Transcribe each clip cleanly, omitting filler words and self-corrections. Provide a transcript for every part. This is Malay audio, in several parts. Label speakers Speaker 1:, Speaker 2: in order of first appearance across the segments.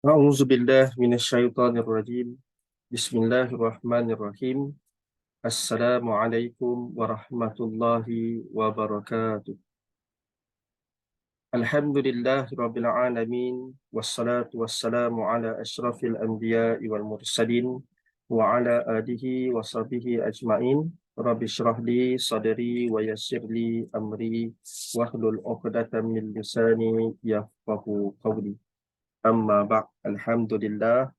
Speaker 1: A'udzu billahi minasyaitonir rajim. Bismillahirrahmanirrahim. Assalamualaikum warahmatullahi wabarakatuh. Alhamdulillahirabbil alamin wassalatu wassalamu ala asyrafil anbiya'i wal mursalin wa ala alihi wa sahbihi ajmain. Rabbi shrah li sadri wa yassir li amri wahlul 'uqdatam min lisani yafqahu qawli. Amma ba'd. Alhamdulillah,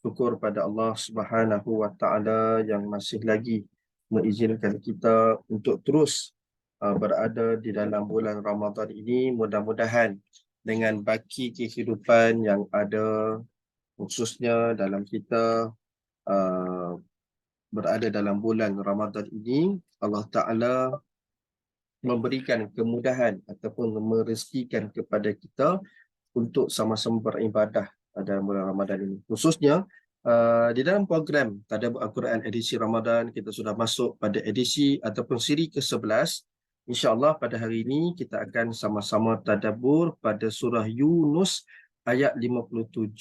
Speaker 1: syukur pada Allah Subhanahu wa taala yang masih lagi mengizinkan kita untuk terus berada di dalam bulan Ramadan ini. Mudah-mudahan dengan baki kehidupan yang ada, khususnya dalam kita uh, berada dalam bulan Ramadan ini, Allah Taala memberikan kemudahan ataupun merezekikan kepada kita untuk sama-sama beribadah dalam bulan Ramadan ini. Khususnya di dalam program Tadabbur Al-Quran edisi Ramadan, kita sudah masuk pada edisi ataupun siri ke-11. InsyaAllah pada hari ini kita akan sama-sama tadabbur pada surah Yunus ayat 57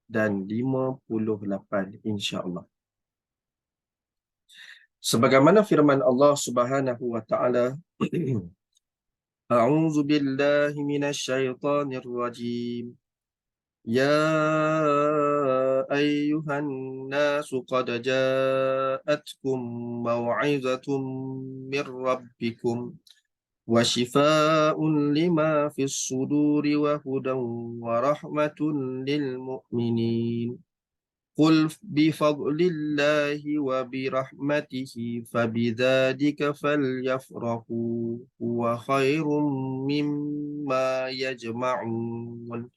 Speaker 1: dan 58 insyaAllah. Sebagaimana firman Allah Subhanahu wa taala, A'udzu billahi minasyaitonir rajim. يا أيها الناس قد جاءتكم موعظة من ربكم وشفاء لما في الصدور وهدى ورحمة للمؤمنين قل بفضل الله وبرحمته فبذلك فليفرحوا هو خير مما يجمعون.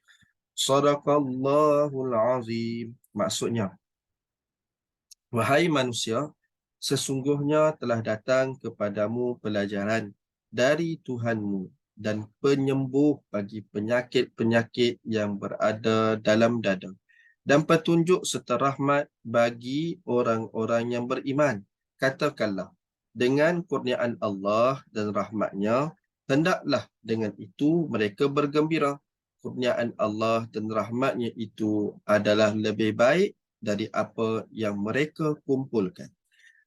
Speaker 1: Sadaqallahul azim. Maksudnya, wahai manusia, sesungguhnya telah datang kepadamu pelajaran dari Tuhanmu dan penyembuh bagi penyakit-penyakit yang berada dalam dada, dan petunjuk serta rahmat bagi orang-orang yang beriman. Katakanlah, dengan kurniaan Allah dan rahmatnya, hendaklah dengan itu mereka bergembira. Kurniaan Allah dan rahmatnya itu adalah lebih baik dari apa yang mereka kumpulkan.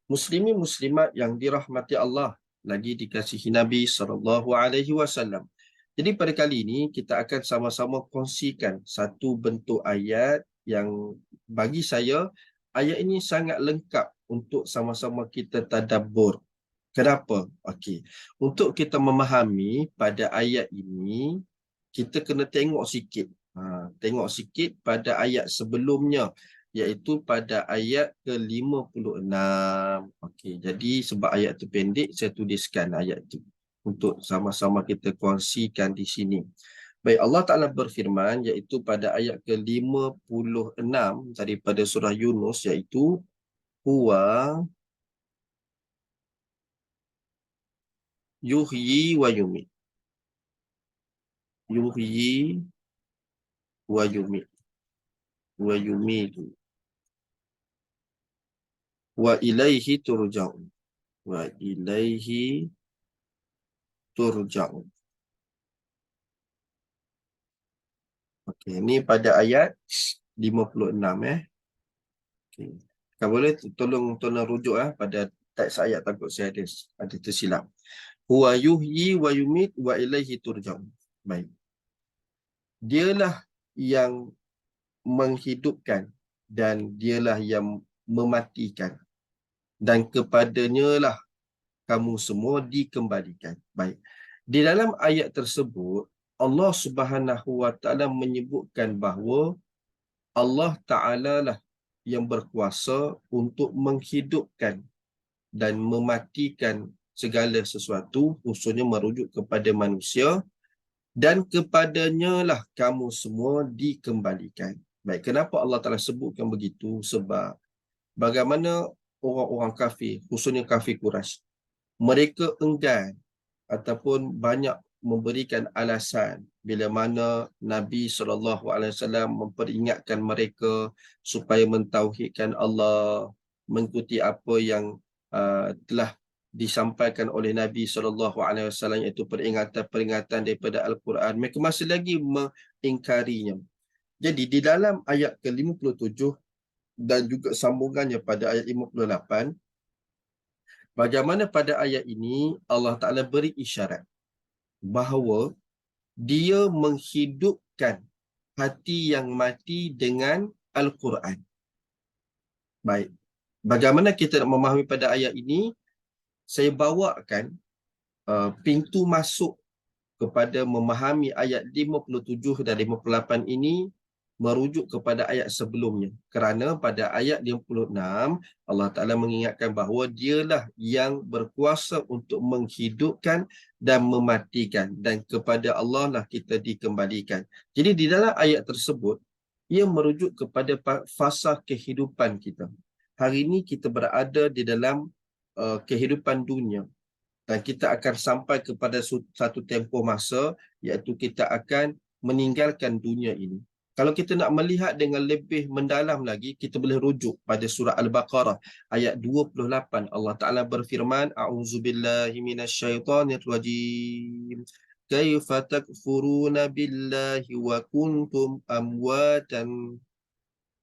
Speaker 1: Muslimin muslimat yang dirahmati Allah, lagi dikasihi Nabi SAW. Jadi pada kali ini kita akan sama-sama kongsikan satu bentuk ayat yang bagi saya ayat ini sangat lengkap untuk sama-sama kita tadabbur. Kenapa? Okey. Untuk kita memahami pada ayat ini, kita kena tengok sikit. Tengok sikit pada ayat sebelumnya, iaitu pada ayat ke-56. Okey, jadi sebab ayat tu pendek, saya tuliskan ayat tu untuk sama-sama kita kongsikan di sini. Baik, Allah Ta'ala berfirman, iaitu pada ayat ke-56 daripada surah Yunus, iaitu Huwa yuhyi wa yumit. Yuhyi wa yumit. Wa yumitu. Wa ilaihi turja'un. Wa ilaihi turja'un. Okey, ini pada ayat 56 Okey. Kalau boleh tolong rujuk pada teks ayat, takut saya ada tersilap. Huwa yuhyi wa yumit wa ilaihi turja'un. Baik. Dialah yang menghidupkan dan dialah yang mematikan, dan kepadanya lah kamu semua dikembalikan. Baik. Di dalam ayat tersebut, Allah Subhanahu wa taala menyebutkan bahawa Allah Taala lah yang berkuasa untuk menghidupkan dan mematikan segala sesuatu, khususnya merujuk kepada manusia, dan kepadanya lah kamu semua dikembalikan. Baik, kenapa Allah Taala sebutkan begitu? Sebab bagaimana orang-orang kafir, khususnya kafir Quraisy, mereka enggan ataupun banyak memberikan alasan bila mana Nabi SAW memperingatkan mereka supaya mentauhidkan Allah, mengikuti apa yang telah disampaikan oleh Nabi SAW, iaitu peringatan-peringatan daripada Al-Quran. Mereka masih lagi mengingkarinya. Jadi di dalam ayat ke-57 dan juga sambungannya pada ayat 58, bagaimana pada ayat ini Allah Ta'ala beri isyarat bahawa dia menghidupkan hati yang mati dengan Al-Quran. Baik. Bagaimana kita nak memahami pada ayat ini? Saya bawakan pintu masuk kepada memahami ayat 57 dan 58 ini merujuk kepada ayat sebelumnya. Kerana pada ayat 56, Allah Ta'ala mengingatkan bahawa dialah yang berkuasa untuk menghidupkan dan mematikan. Dan kepada Allah lah kita dikembalikan. Jadi di dalam ayat tersebut, ia merujuk kepada fasa kehidupan kita. Hari ini kita berada di dalam kehidupan dunia. Dan kita akan sampai kepada satu tempoh masa, iaitu kita akan meninggalkan dunia ini. Kalau kita nak melihat dengan lebih mendalam lagi, kita boleh rujuk pada surah Al-Baqarah ayat 28. Allah Ta'ala berfirman, A'udzubillahi minasyaitanirrajim. Kaifa takfuruna billahi wa kuntum amwatan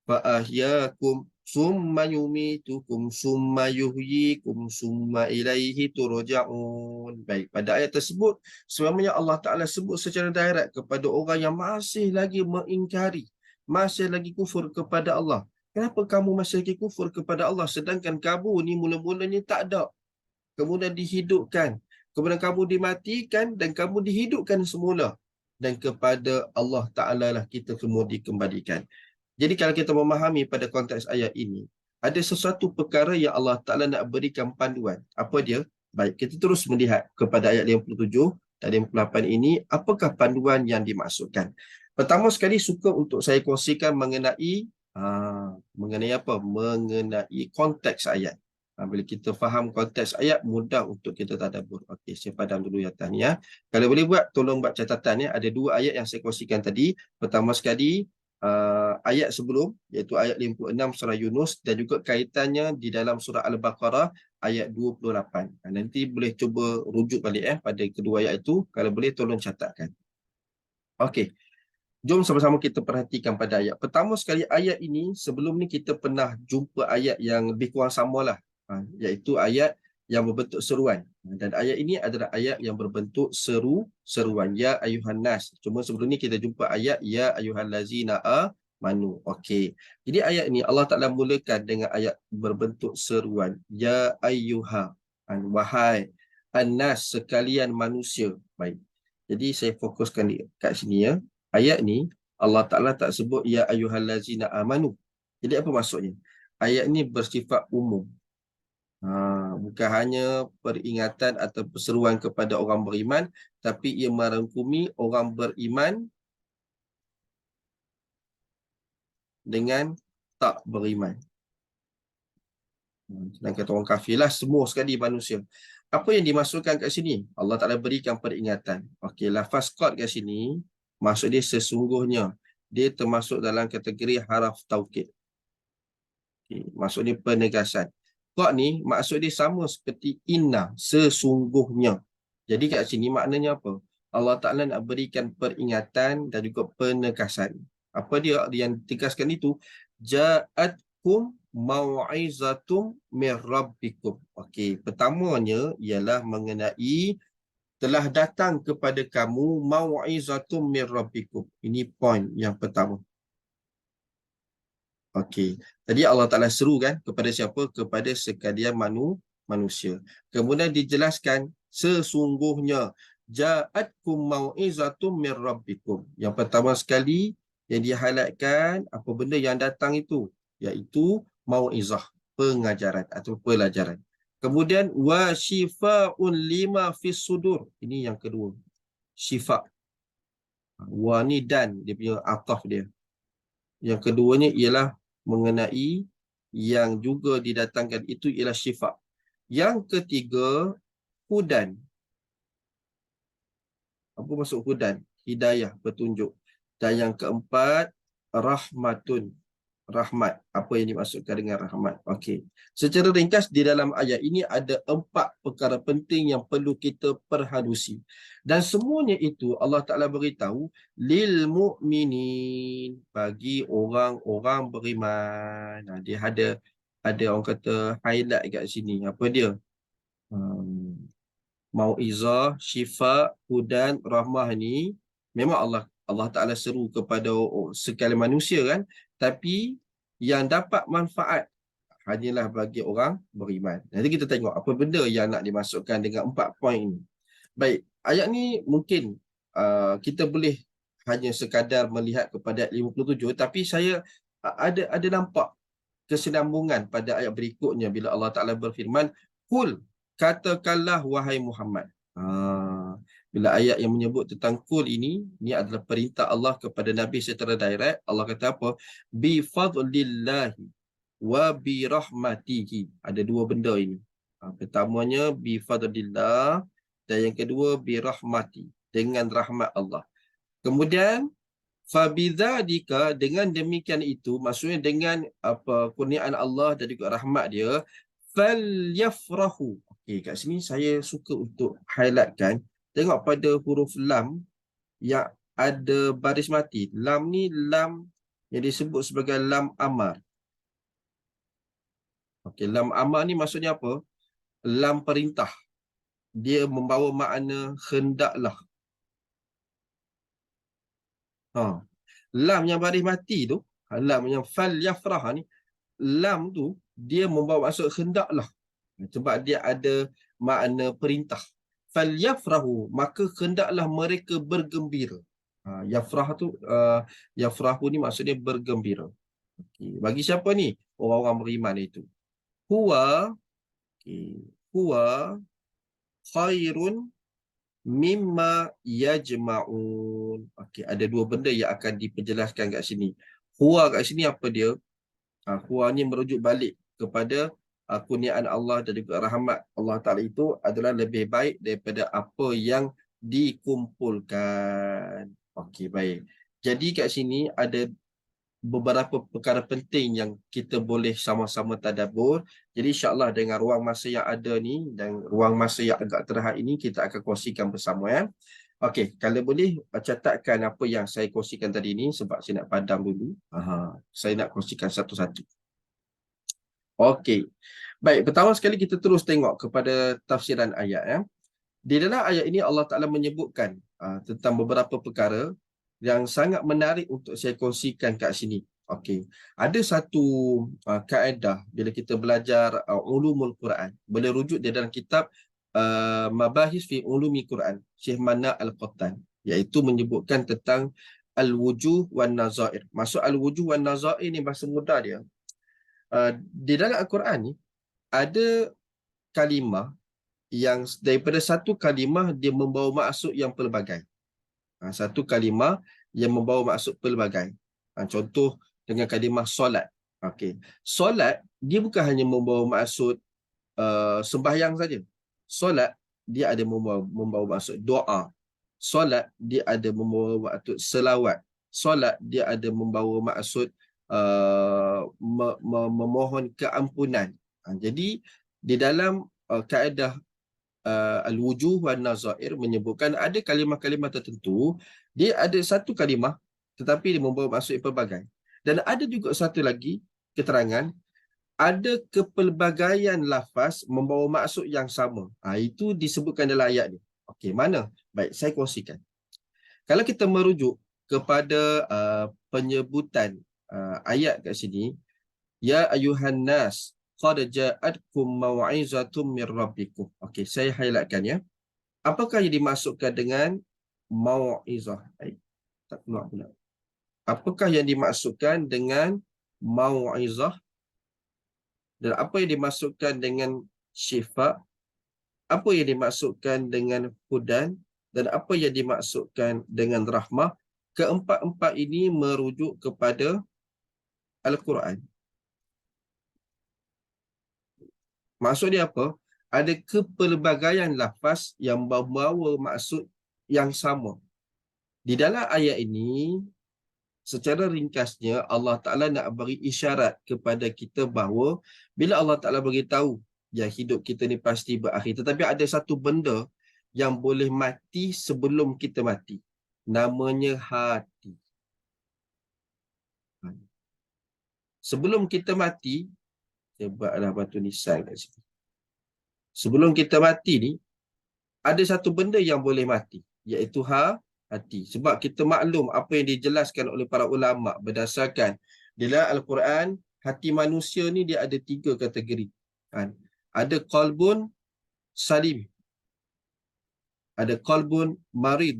Speaker 1: fa'ahyakum summa yumitukum summa yuhyikum summa ilaihi turja'un. Baik, pada ayat tersebut sebenarnya Allah Ta'ala sebut secara direct kepada orang yang masih lagi mengingkari, masih lagi kufur kepada Allah. Kenapa kamu masih lagi kufur kepada Allah sedangkan kamu ni mula-mulanya tak ada, kemudian dihidupkan, kemudian kamu dimatikan dan kamu dihidupkan semula, dan kepada Allah Ta'ala lah kita semua dikembalikan. Jadi kalau kita memahami pada konteks ayat ini, ada sesuatu perkara yang Allah Ta'ala nak berikan panduan. Apa dia? Baik, kita terus melihat kepada ayat 57 dan 58 ini, apakah panduan yang dimaksudkan. Pertama sekali suka untuk saya kongsikan mengenai apa? Mengenai konteks ayat. Bila kita faham konteks ayat, mudah untuk kita tadabbur. Okey, saya padam dulu yang atas ni ya. Kalau boleh buat, tolong buat catatan ya. Ada dua ayat yang saya kongsikan tadi. Pertama sekali, ayat sebelum, iaitu ayat 56 surah Yunus, dan juga kaitannya di dalam surah Al-Baqarah ayat 28. Nanti boleh cuba rujuk balik pada kedua ayat itu. Kalau boleh tolong catatkan. Okey, jom sama-sama kita perhatikan pada ayat. Pertama sekali ayat ini, sebelum ni kita pernah jumpa ayat yang lebih kurang samalah, iaitu ayat yang berbentuk seruan. Dan ayat ini adalah ayat yang berbentuk seruan. Ya ayuhan nas. Cuma sebelum ni kita jumpa ayat ya ayuhan lazina amanu. Okey. Jadi ayat ini Allah Ta'ala mulakan dengan ayat berbentuk seruan. Ya ayuha. Wahai an-nas, sekalian manusia. Baik. Jadi saya fokuskan kat sini ya. Ayat ni Allah Ta'ala tak sebut ya ayyuhallazina amanu. Jadi apa maksudnya? Ayat ni bersifat umum. Bukan hanya peringatan atau perseruan kepada orang beriman, tapi ia merangkumi orang beriman dengan tak beriman. Sedangkan orang kafir lah, semua sekali manusia. Apa yang dimasukkan kat sini? Allah Ta'ala berikan peringatan. Okey, lafaz qad kat sini, maksud dia sesungguhnya. Dia termasuk dalam kategori haraf taukid. Okay, maksud dia penegasan. Qad ni, maksud dia sama seperti inna, sesungguhnya. Jadi kat sini maknanya apa? Allah Ta'ala nak berikan peringatan dan juga penegasan. Apa dia yang ditegaskan itu? Ja'atkum mau'izatum min rabbikum. Okey, pertamanya ialah mengenai telah datang kepada kamu mau'izatum min rabbikum. Ini poin yang pertama. Okey. Tadi Allah Ta'ala seru kan kepada siapa? Kepada sekalian manusia. Kemudian dijelaskan sesungguhnya ja'atkum mau'izatum min rabbikum. Yang pertama sekali yang dihighlightkan apa benda yang datang itu, iaitu mau'izah, pengajaran atau pelajaran. Kemudian wa shifa'un lima fis sudur. Ini yang kedua. Syifa. Wa ni dan dia punya ataf dia. Yang keduanya ialah mengenai yang juga didatangkan itu ialah syifa. Yang ketiga, hudan. Apa maksud hudan? Hidayah, petunjuk. Dan yang keempat, rahmatun. rahmat. Apa yang dimaksudkan dengan rahmat? Okey. Secara ringkas, di dalam ayat ini ada 4 perkara penting yang perlu kita perhalusi. Dan semuanya itu Allah Ta'ala beritahu lil mu'minin, bagi orang-orang beriman. Dia ada orang kata highlight kat sini. Apa dia? Mau'izah, syifa, hudan, rahmah ni memang Allah Ta'ala seru kepada sekalian manusia kan, tapi yang dapat manfaat hanyalah bagi orang beriman. Nanti kita tengok apa benda yang nak dimasukkan dengan 4 poin ini. Baik, ayat ni mungkin kita boleh hanya sekadar melihat kepada ayat 57, tapi saya ada nampak kesinambungan pada ayat berikutnya bila Allah Ta'ala berfirman, Kul, katakanlah wahai Muhammad. Bila ayat yang menyebut tentang kul ini adalah perintah Allah kepada Nabi secara direct. Allah kata apa? Bi fadlillahi wa bi rahmatihi. Ada 2 benda ini. Pertamanya bi fadlillah dan yang kedua bi rahmati, dengan rahmat Allah. Kemudian fabidzalika, dengan demikian itu, maksudnya dengan kurniaan Allah dan juga rahmat dia, falyafrahu. Okey, kat sini saya suka untuk highlightkan, tengok pada huruf lam yang ada baris mati. Lam ni lam yang disebut sebagai lam amar. Okey, lam amar ni maksudnya apa? Lam perintah. Dia membawa makna hendaklah. Lam yang baris mati tu, lam yang falyafrah ni, lam tu dia membawa maksud hendaklah. Sebab dia ada makna perintah. Falyafrahu, maka hendaklah mereka bergembira. Yafrah tu, yafrahu ni maksudnya bergembira. Okay. Bagi siapa ni? Orang-orang beriman itu. Huwa, huwa khairun mimma yajma'un. Okey, ada 2 benda yang akan diperjelaskan kat sini. Huwa kat sini apa dia? Huwa ni merujuk balik kepada kurniaan Allah dan juga rahmat Allah Ta'ala itu adalah lebih baik daripada apa yang dikumpulkan. Okey, baik. Jadi kat sini ada beberapa perkara penting yang kita boleh sama-sama tadabbur. Jadi insya-Allah dengan ruang masa yang ada ni dan ruang masa yang agak terhad ini, kita akan kongsikan bersama ya. Okey, kalau boleh catatkan apa yang saya kongsikan tadi ni sebab saya nak padam dulu. Saya nak kongsikan satu-satu. Okey. Baik, pertama sekali kita terus tengok kepada tafsiran ayat ya. Di dalam ayat ini Allah Ta'ala menyebutkan tentang beberapa perkara yang sangat menarik untuk saya kongsikan kat sini. Okey. Ada satu kaedah bila kita belajar ulumul Quran. Boleh rujuk di dalam kitab Mabahis fi Ulumi Quran, Syekh Mana Al-Qattan, iaitu menyebutkan tentang al-wujuh wan nazair. Maksud al-wujuh wan nazair ni bahasa mudah dia. Di dalam Al-Quran ni ada kalimah yang daripada satu kalimah dia membawa maksud yang pelbagai. Satu kalimah yang membawa maksud pelbagai. Contoh dengan kalimah solat. Okey. Solat dia bukan hanya membawa maksud sembahyang saja. Solat dia ada membawa maksud doa. Solat dia ada membawa maksud selawat. Solat dia ada membawa maksud memohon keampunan. Jadi di dalam kaedah al-wujuh wan nazair menyebutkan ada kalimah-kalimah tertentu, dia ada satu kalimah tetapi dia membawa maksud yang pelbagai. Dan ada juga satu lagi keterangan, ada kepelbagaian lafaz membawa maksud yang sama. Itu disebutkan dalam ayat ni. Okey, mana? Baik, saya kongsikan. Kalau kita merujuk kepada penyebutan ayat kat sini, ya ayuhan nas qad ja'atkum mau'izatun mir rabbikum. Okey, saya highlightkan ya. Apakah yang dimaksudkan dengan mau'izah? Tak keluar pula. Apakah yang dimaksudkan dengan mau'izah? Dan apa yang dimaksudkan dengan syifa? Apa yang dimaksudkan dengan hudan? Dan apa yang dimaksudkan dengan rahmah? Keempat-empat ini merujuk kepada Al-Quran. Maksud dia apa? Ada kepelbagaian lafaz yang membawa maksud yang sama. Di dalam ayat ini, secara ringkasnya Allah Ta'ala nak beri isyarat kepada kita bahawa bila Allah Ta'ala beritahu ya hidup kita ni pasti berakhir, tetapi ada satu benda yang boleh mati sebelum kita mati. Namanya hati. Sebelum kita mati, saya buatlah batu nisan kat sini. Sebelum kita mati ni, ada satu benda yang boleh mati, iaitu hati. Sebab kita maklum apa yang dijelaskan oleh para ulama berdasarkan dalam Al-Quran, hati manusia ni dia ada 3 kategori. Ada qalbun salim, ada qalbun marid,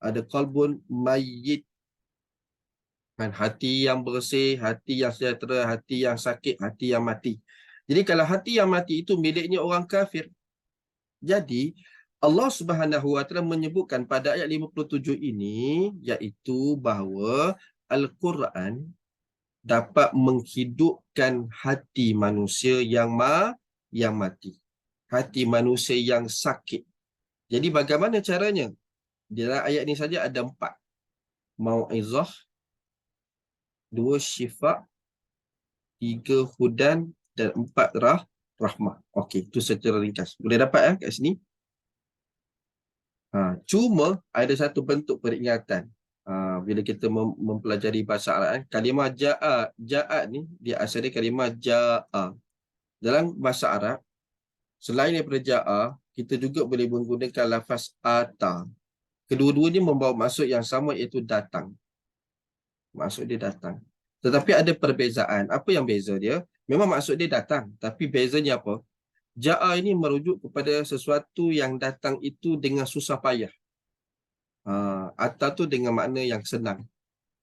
Speaker 1: ada qalbun mayyit. Hati yang bersih, hati yang sejahtera, hati yang sakit, hati yang mati. Jadi kalau hati yang mati itu miliknya orang kafir. Jadi Allah Subhanahu Wa Taala menyebutkan pada ayat 57 ini, iaitu bahawa Al-Quran dapat menghidupkan hati manusia yang mati. Hati manusia yang sakit. Jadi bagaimana caranya? Di dalam ayat ini saja ada 4. Mau'izah, 2 syifa, 3 hudan, dan 4 rahmah. Okey, itu secara ringkas. Boleh dapat kat sini? Cuma ada satu bentuk peringatan. Bila kita mempelajari bahasa Arab, kalimah ja'a ni dia asal dia kalimah ja'a. Dalam bahasa Arab, selain daripada ja'a, kita juga boleh menggunakan lafaz ata. Kedua-duanya membawa maksud yang sama, iaitu datang. Maksud dia datang. Tetapi ada perbezaan. Apa yang beza dia? Memang maksud dia datang, tapi bezanya apa? Ja'a ini merujuk kepada sesuatu yang datang itu dengan susah payah. Atta tu dengan makna yang senang.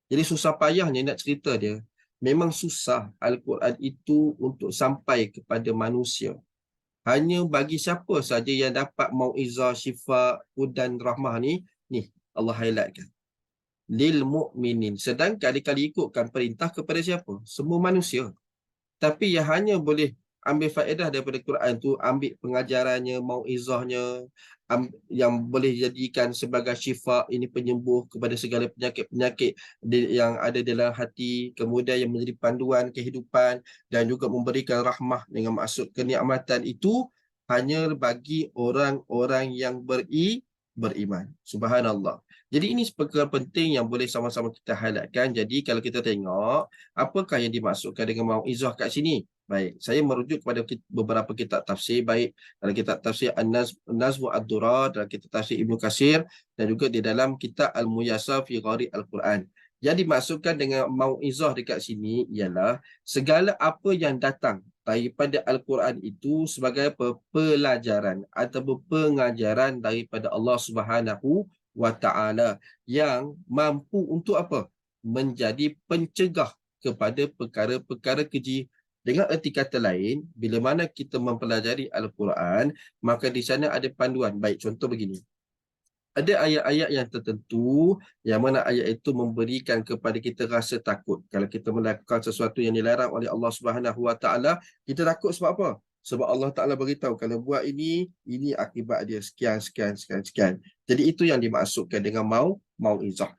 Speaker 1: Jadi susah payahnya nak cerita dia, memang susah Al-Quran itu untuk sampai kepada manusia. Hanya bagi siapa saja yang dapat mau'izah, syifa, hudan, rahmah ni Allah highlightkan. Lil mu'minin. Sedangkan kali ikutkan perintah kepada siapa? Semua manusia. Tapi yang hanya boleh ambil faedah daripada Quran tu, ambil pengajarannya, mau'izahnya, yang boleh jadikan sebagai syifa, ini penyembuh kepada segala penyakit-penyakit yang ada dalam hati, kemudian yang menjadi panduan kehidupan, dan juga memberikan rahmah dengan maksud kenikmatan, itu hanya bagi orang-orang yang beriman. Subhanallah. Jadi ini perkara penting yang boleh sama-sama kita highlightkan. Jadi kalau kita tengok, apakah yang dimaksudkan dengan mau'izah kat sini? Baik, saya merujuk kepada beberapa kitab tafsir. Baik, dalam kitab tafsir An-Nazm Ad-Durar, dalam kitab tafsir Ibnu Katsir, dan juga di dalam kitab Al-Muyassar fi Gharib Al-Quran. Yang dimaksudkan dengan mau'izah dekat sini ialah segala apa yang datang daripada Al-Quran itu sebagai pelajaran atau pengajaran daripada Allah Subhanahu Wa Ta'ala yang mampu untuk apa? Menjadi pencegah kepada perkara-perkara keji. Dengan erti kata lain, bila mana kita mempelajari Al-Quran, maka di sana ada panduan. Baik, contoh begini. Ada ayat-ayat yang tertentu yang mana ayat itu memberikan kepada kita rasa takut. Kalau kita melakukan sesuatu yang dilarang oleh Allah Subhanahu Wa Ta'ala, kita takut sebab apa? Sebab Allah Ta'ala beritahu kalau buat ini akibat dia sekian. Jadi itu yang dimaksudkan dengan mau'izah.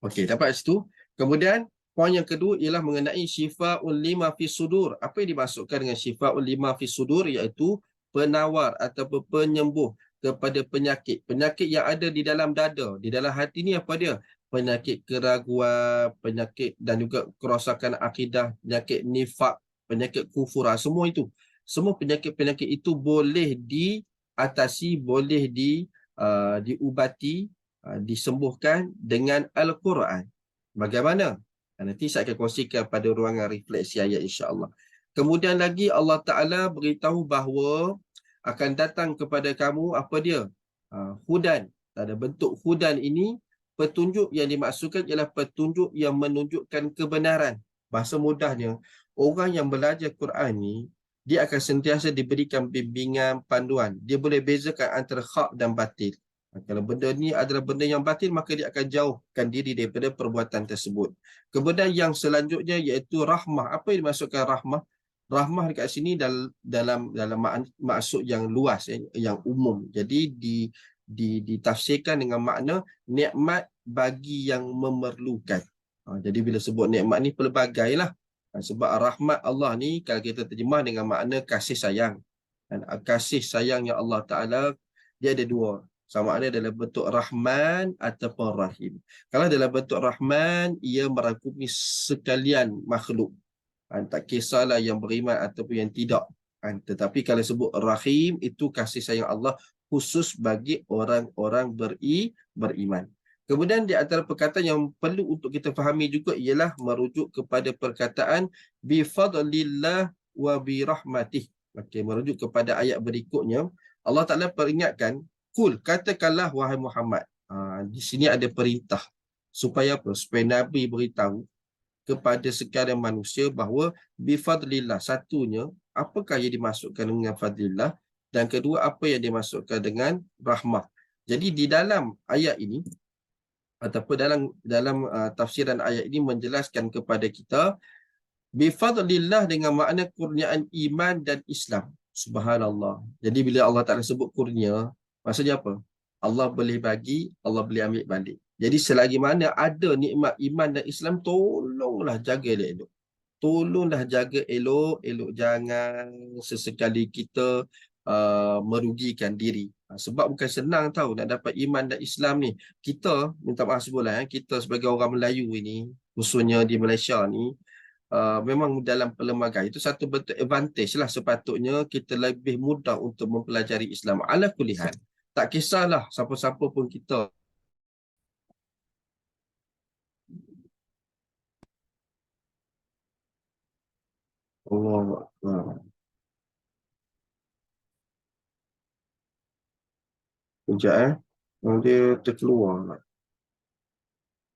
Speaker 1: Okey, dapat situ. Kemudian poin yang kedua ialah mengenai syifa'ul lima fi sudur. Apa yang dimaksudkan dengan syifa'ul lima fi sudur? Iaitu penawar atau penyembuh kepada penyakit. Penyakit yang ada di dalam dada. Di dalam hati ni apa dia? Penyakit keraguan, penyakit dan juga kerosakan akidah, penyakit nifak, penyakit kufuran. Semua itu. Semua penyakit-penyakit itu boleh diatasi, boleh diubati, disembuhkan dengan Al-Quran. Bagaimana? Nanti saya akan kongsikan pada ruangan refleksi ayat, insya-Allah. Kemudian lagi Allah Ta'ala beritahu bahawa akan datang kepada kamu apa dia? Hudan. Ada bentuk hudan ini, petunjuk yang dimaksudkan ialah petunjuk yang menunjukkan kebenaran. Bahasa mudahnya, orang yang belajar Quran ni, dia akan sentiasa diberikan bimbingan, panduan. Dia boleh bezakan antara hak dan batil. Kalau benda ni adalah benda yang batil, maka dia akan jauhkan diri daripada perbuatan tersebut. Kemudian yang selanjutnya iaitu rahmah. Apa yang dimaksudkan rahmah? Rahmah dekat sini dalam maksud yang luas, yang umum. Jadi ditafsirkan dengan makna nikmat bagi yang memerlukan. Jadi bila sebut nikmat ni pelbagai lah. Sebab rahmat Allah ni kalau kita terjemah dengan makna kasih sayang. Dan kasih sayangnya Allah Ta'ala dia ada dua. Sama ada dalam bentuk Rahman ataupun Rahim. Kalau dalam bentuk Rahman, ia merangkumi sekalian makhluk. Tak kisahlah yang beriman ataupun yang tidak. Tetapi kalau sebut Rahim, itu kasih sayang Allah khusus bagi orang-orang beriman. Kemudian di antara perkataan yang perlu untuk kita fahami juga ialah merujuk kepada perkataan bifadlillah wa birahmatih. Okey, merujuk kepada ayat berikutnya. Allah Ta'ala peringatkan, kul, katakanlah wahai Muhammad. Di sini ada perintah. Supaya apa? Supaya Nabi beritahu kepada sekalian manusia bahawa bifadlillah, satunya apakah yang dimasukkan dengan fadlillah, dan kedua apa yang dimasukkan dengan rahmah. Jadi di dalam ayat ini ataupun dalam tafsiran ayat ini menjelaskan kepada kita bifadlillah dengan makna kurniaan iman dan Islam. Subhanallah. Jadi bila Allah Ta'ala sebut kurnia, maksudnya apa? Allah boleh bagi, Allah boleh ambil balik. Jadi selagi mana ada nikmat iman dan Islam, tolonglah jaga elok-elok. Tolonglah jaga elok-elok. Jangan sesekali kita merugikan diri. Sebab bukan senang tahu nak dapat iman dan Islam ni. Kita, minta maaf sebutlah, kita sebagai orang Melayu ini, khususnya di Malaysia ni, memang dalam pelemagan itu satu bentuk advantage lah, sepatutnya kita lebih mudah untuk mempelajari Islam. Ala kulihan, tak kisahlah siapa-siapa pun kita. Allah Akbar. Sekejap dia terkeluar.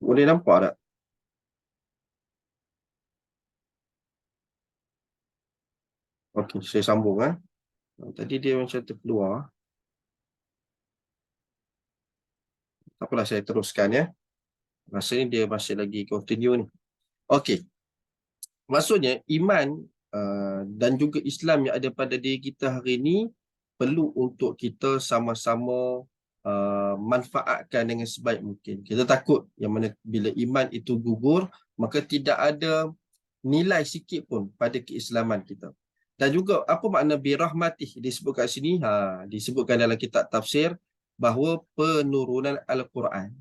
Speaker 1: Boleh nampak tak? Okey, saya sambung Tadi dia macam terkeluar. Tak apalah, saya teruskan Rasanya dia masih lagi continue ni. Okey. Maksudnya iman dan juga Islam yang ada pada diri kita hari ini perlu untuk kita sama-sama manfaatkan dengan sebaik mungkin. Kita takut yang mana bila iman itu gugur, maka tidak ada nilai sikit pun pada keislaman kita. Dan juga apa makna birahmatih disebutkan sini? Disebutkan dalam kitab tafsir bahawa penurunan Al-Quran.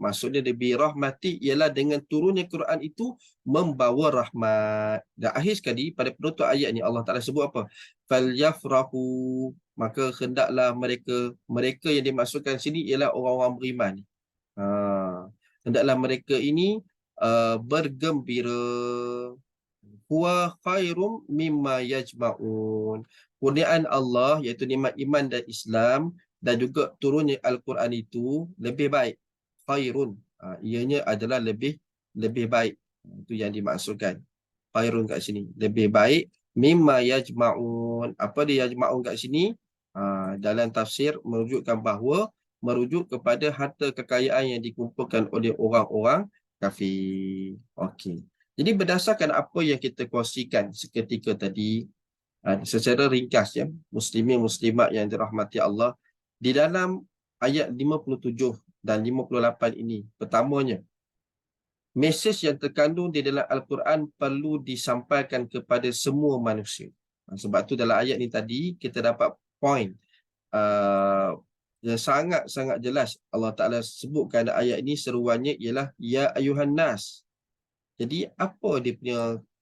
Speaker 1: Maksudnya dia birahmati ialah dengan turunnya Quran itu membawa rahmat. Dan akhir sekali pada penutup ayat ni Allah Ta'ala sebut apa? Falyafrahu, maka hendaklah mereka yang dimaksudkan sini ialah orang-orang beriman. Hendaklah mereka ini bergembira. Huwa khairum mimma yajma'un. Kurniaan Allah iaitu nikmat iman dan Islam dan juga turunnya Al-Quran itu lebih baik. Khairun, ianya adalah lebih baik. Itu yang dimaksudkan. Khairun kat sini, lebih baik. Mimma yajma'un. Apa dia yajma'un kat sini? Dalam tafsir merujukkan bahawa merujuk kepada harta kekayaan yang dikumpulkan oleh orang-orang kafir. Okey. Jadi berdasarkan apa yang kita kongsikan seketika tadi, secara ringkas muslimin muslimat yang dirahmati Allah, di dalam ayat 57 dan 58 ini, pertamanya, mesej yang terkandung di dalam Al-Quran perlu disampaikan kepada semua manusia. Sebab tu dalam ayat ni tadi kita dapat poin yang sangat-sangat jelas. Allah Ta'ala sebutkan ayat ini seruannya ialah ya ayuhan nas. Jadi apa dia punya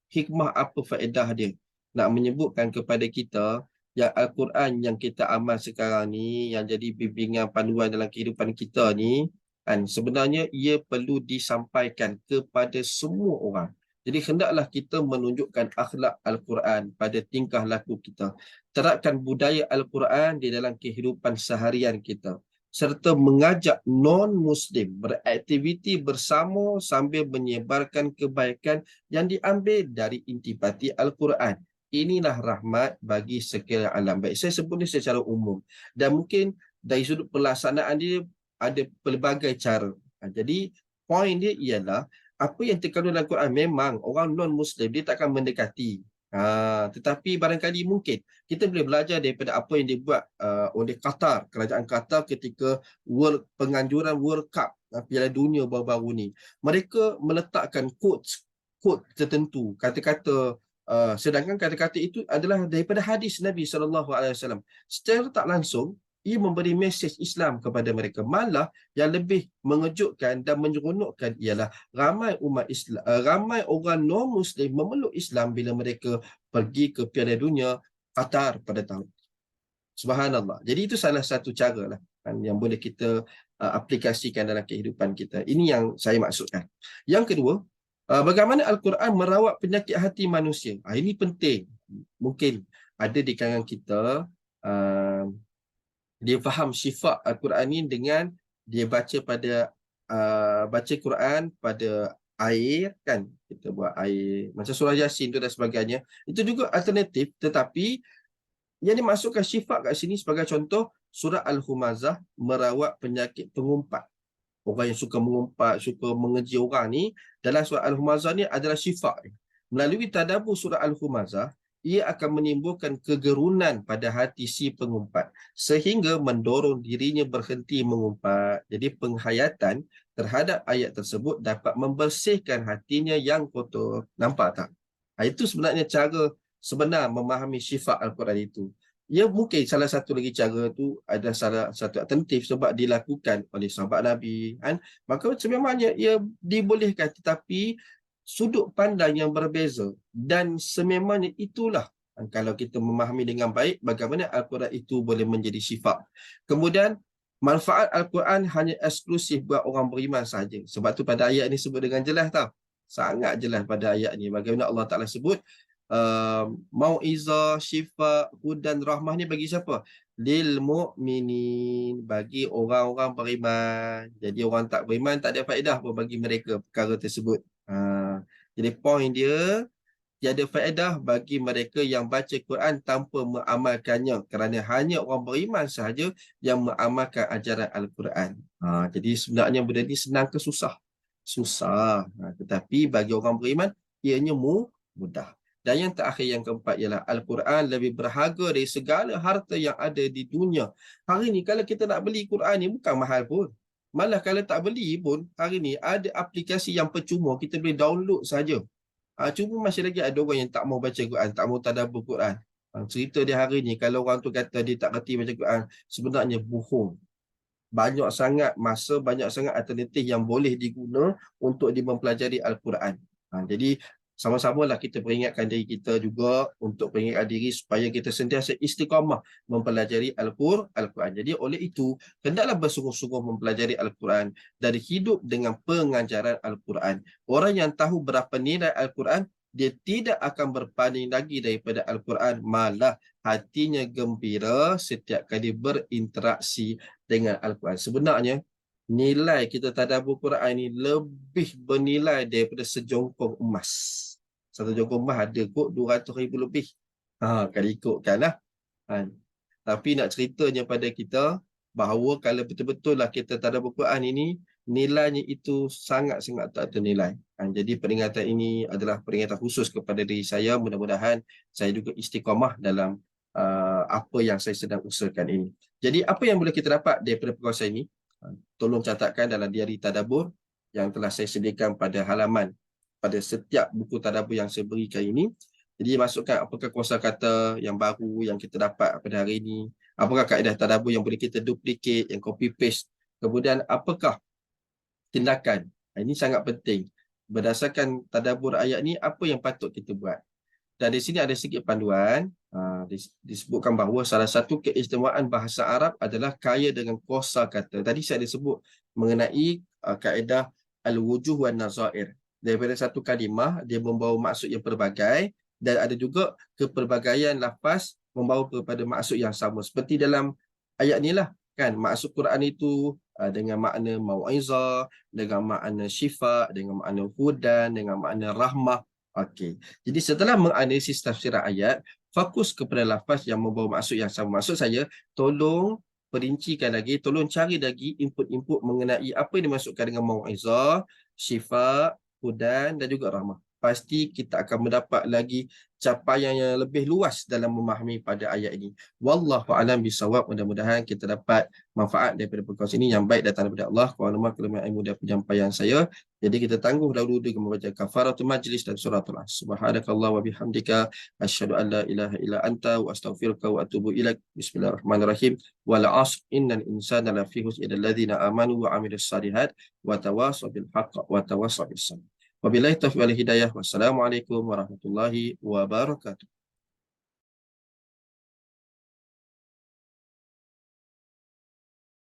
Speaker 1: hikmah, apa faedah dia nak menyebutkan kepada kita yang Al-Quran yang kita amal sekarang ni, yang jadi bimbingan panduan dalam kehidupan kita ni, sebenarnya ia perlu disampaikan kepada semua orang. Jadi hendaklah kita menunjukkan akhlak Al-Quran pada tingkah laku kita. Terapkan budaya Al-Quran di dalam kehidupan seharian kita. Serta mengajak non-Muslim beraktiviti bersama sambil menyebarkan kebaikan yang diambil dari intipati Al-Quran. Inilah rahmat bagi sekalian alam. Baik, saya sebut ini secara umum. Dan mungkin dari sudut pelaksanaan dia ada pelbagai cara. Jadi, poin dia ialah apa yang terkandung dalam Quran memang orang non-Muslim dia takkan mendekati. Tetapi barangkali mungkin kita boleh belajar daripada apa yang dibuat oleh Qatar, kerajaan Qatar ketika penganjuran World Cup Piala Dunia baru-baru ni, mereka meletakkan quote tertentu, kata-kata, sedangkan kata-kata itu adalah daripada hadis Nabi SAW. Secara tak langsung, ia memberi mesej Islam kepada mereka. Malah yang lebih mengejutkan dan menyeronokkan ialah ramai umat Islam, ramai orang non-Muslim memeluk Islam bila mereka pergi ke Piala Dunia Qatar pada tahun. Subhanallah. Jadi itu salah satu cara lah yang boleh kita aplikasikan dalam kehidupan kita. Ini yang saya maksudkan. Yang kedua, bagaimana Al-Quran merawat penyakit hati manusia. Ini penting. Mungkin ada di kalangan kita, dia faham sifat Al-Quran ini dengan dia baca Quran pada air, kan, kita buat air macam surah Yasin tu dan sebagainya. Itu juga alternatif, tetapi yang dimasukkan sifat kat sini sebagai contoh, surah Al-Humazah merawat penyakit pengumpat. Orang yang suka mengumpat, suka mengeji orang ni, dalam surah Al-Humazah ni adalah sifat. Melalui tadabbur surah Al-Humazah, ia akan menimbulkan kegerunan pada hati si pengumpat, sehingga mendorong dirinya berhenti mengumpat. Jadi penghayatan terhadap ayat tersebut dapat membersihkan hatinya yang kotor. Nampak tak? Itu sebenarnya cara sebenar memahami sifat Al-Quran itu. Ya, mungkin salah satu lagi cara tu ada salah satu alternatif sebab dilakukan oleh sahabat Nabi, kan? Maka sememangnya ia dibolehkan, tetapi sudut pandang yang berbeza, dan sememangnya itulah kalau kita memahami dengan baik bagaimana Al-Quran itu boleh menjadi sifat. Kemudian manfaat Al-Quran hanya eksklusif buat orang beriman saja. Sebab tu pada ayat ini sebut dengan jelas tau. Sangat jelas pada ayat ini bagaimana Allah Ta'ala sebut mau'izah, syifa, hudan, rahmah ni bagi siapa? Lil mu'minin, bagi orang-orang beriman. Jadi orang tak beriman tak ada faedah pun bagi mereka perkara tersebut. Jadi poin dia, tiada faedah bagi mereka yang baca Quran tanpa mengamalkannya, kerana hanya orang beriman sahaja yang mengamalkan ajaran Al-Quran. Jadi sebenarnya benda ni senang ke susah? Susah. Tetapi bagi orang beriman, ianya mudah. Dan yang terakhir, yang keempat, ialah Al-Quran lebih berharga dari segala harta yang ada di dunia. Hari ni kalau kita nak beli Quran ni bukan mahal pun. Malah kalau tak beli pun, hari ni ada aplikasi yang percuma, kita boleh download saja. Cuma masih lagi ada orang yang tak mau baca Quran, tak mau tadabbur Quran. Cerita dia hari ni, kalau orang tu kata dia tak reti baca Quran, sebenarnya bohong. Banyak sangat masa, banyak sangat alternatif yang boleh diguna untuk mempelajari Al-Quran. Jadi sama-samalah kita peringatkan diri kita juga untuk peringatkan diri supaya kita sentiasa istiqamah mempelajari Al-Quran. Jadi oleh itu, hendaklah bersungguh-sungguh mempelajari Al-Quran dan hidup dengan pengajaran Al-Quran. Orang yang tahu berapa nilai Al-Quran, dia tidak akan berpaling lagi daripada Al-Quran, malah hatinya gembira setiap kali berinteraksi dengan Al-Quran. Sebenarnya, nilai kita tadabbur Quran ini lebih bernilai daripada sejongkong emas. Satu jongkong emas ada kot 200,000 lebih. Kalau ikutkanlah. Tapi nak ceritanya pada kita bahawa kalau betul-betul lah kita tadabbur Quran ini, nilainya itu sangat-sangat tak ternilai. Jadi peringatan ini adalah peringatan khusus kepada diri saya. Mudah-mudahan saya juga istiqamah dalam apa yang saya sedang usahakan ini. Jadi apa yang boleh kita dapat daripada perkongsian ini? Tolong catatkan dalam diari tadabbur yang telah saya sediakan pada halaman pada setiap buku tadabbur yang saya berikan ini. Jadi masukkan apakah kosakata yang baru yang kita dapat pada hari ini, apakah kaedah tadabbur yang boleh kita duplicate, yang copy paste, kemudian apakah tindakan. Ini sangat penting. Berdasarkan tadabbur ayat ni, apa yang patut kita buat. Dan di sini ada sedikit panduan. Disebutkan bahawa salah satu keistimewaan bahasa Arab adalah kaya dengan kosakata. Tadi saya disebut mengenai kaedah al-wujuh wan nazair. Daripada satu kalimah, dia membawa maksud yang pelbagai, dan ada juga kepelbagaian lafaz membawa kepada maksud yang sama. Seperti dalam ayat ni lah, kan, maksud Quran itu dengan makna mau'izah, dengan makna syifa, dengan makna hudan, dengan makna rahmah. Okey. Jadi setelah menganalisis tafsiran ayat, fokus kepada lafaz yang membawa maksud yang sama. Maksud saya, tolong perincikan lagi, tolong cari lagi input-input mengenai apa yang dimaksudkan dengan mau'izah, syifa, hudan dan juga rahmah. pasti kita akan mendapat lagi capaian yang lebih luas dalam memahami pada ayat ini. Wallahu a'lam bisawab. Mudah-mudahan kita dapat manfaat daripada perkongsian ini yang baik datang daripada Allah. Qul ilmu dan penyampaian saya. Jadi kita tangguh dahulu dengan membaca kafaratul majlis dan suratul As. Subhanakallah wa bihamdika asyhadu an la ilaha illa anta wa astaghfiruka wa atubu ilaik. Bismillahirrahmanirrahim. Wal 'asr innal insana lafi khusr illa alladziina amanu wa 'amilus shalihat wa tawassaw bil haqq wa tawassaw bis sabr. Wabillahi taufiq wal hidayah. Wassalamualaikum warahmatullahi wabarakatuh.